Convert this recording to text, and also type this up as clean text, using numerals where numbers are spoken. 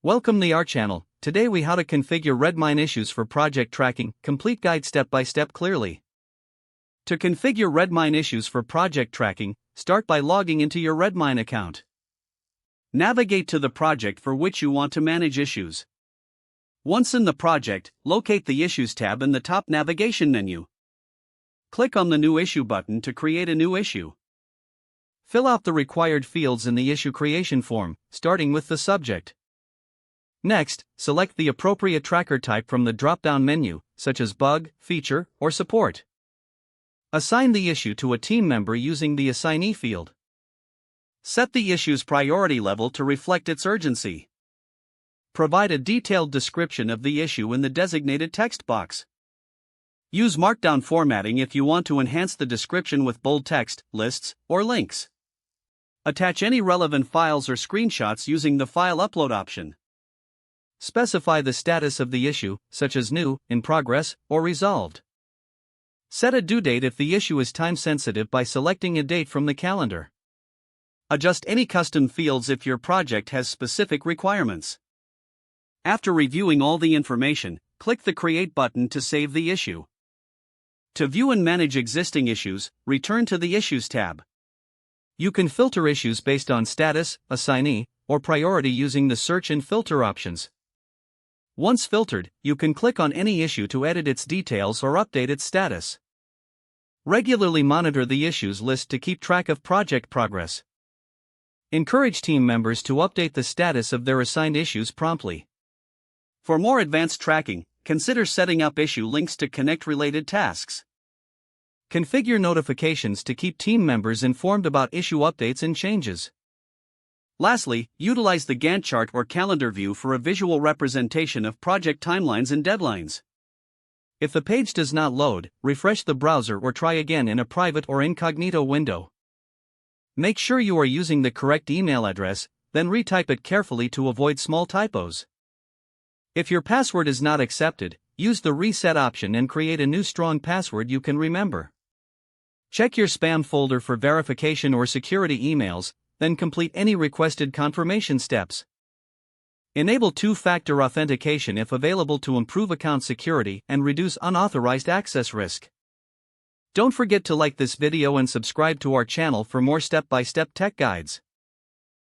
Welcome to our channel. Today we how to configure Redmine issues for project tracking, complete guide step by step clearly. To configure Redmine issues for project tracking, start by logging into your Redmine account. Navigate to the project for which you want to manage issues. Once in the project, locate the Issues tab in the top navigation menu. Click on the New Issue button to create a new issue. Fill out the required fields in the issue creation form, starting with the subject. Next, select the appropriate tracker type from the drop-down menu, such as bug, feature, or support. Assign the issue to a team member using the Assignee field. Set the issue's priority level to reflect its urgency. Provide a detailed description of the issue in the designated text box. Use Markdown formatting if you want to enhance the description with bold text, lists, or links. Attach any relevant files or screenshots using the File Upload option. Specify the status of the issue, such as new, in progress, or resolved. Set a due date if the issue is time-sensitive by selecting a date from the calendar. Adjust any custom fields if your project has specific requirements. After reviewing all the information, click the Create button to save the issue. To view and manage existing issues, return to the Issues tab. You can filter issues based on status, assignee, or priority using the search and filter options. Once filtered, you can click on any issue to edit its details or update its status. Regularly monitor the issues list to keep track of project progress. Encourage team members to update the status of their assigned issues promptly. For more advanced tracking, consider setting up issue links to connect related tasks. Configure notifications to keep team members informed about issue updates and changes. Lastly, utilize the Gantt chart or calendar view for a visual representation of project timelines and deadlines. If the page does not load, refresh the browser or try again in a private or incognito window. Make sure you are using the correct email address, then retype it carefully to avoid small typos. If your password is not accepted, use the reset option and create a new strong password you can remember. Check your spam folder for verification or security emails, then complete any requested confirmation steps. Enable two-factor authentication if available to improve account security and reduce unauthorized access risk. Don't forget to like this video and subscribe to our channel for more step-by-step tech guides.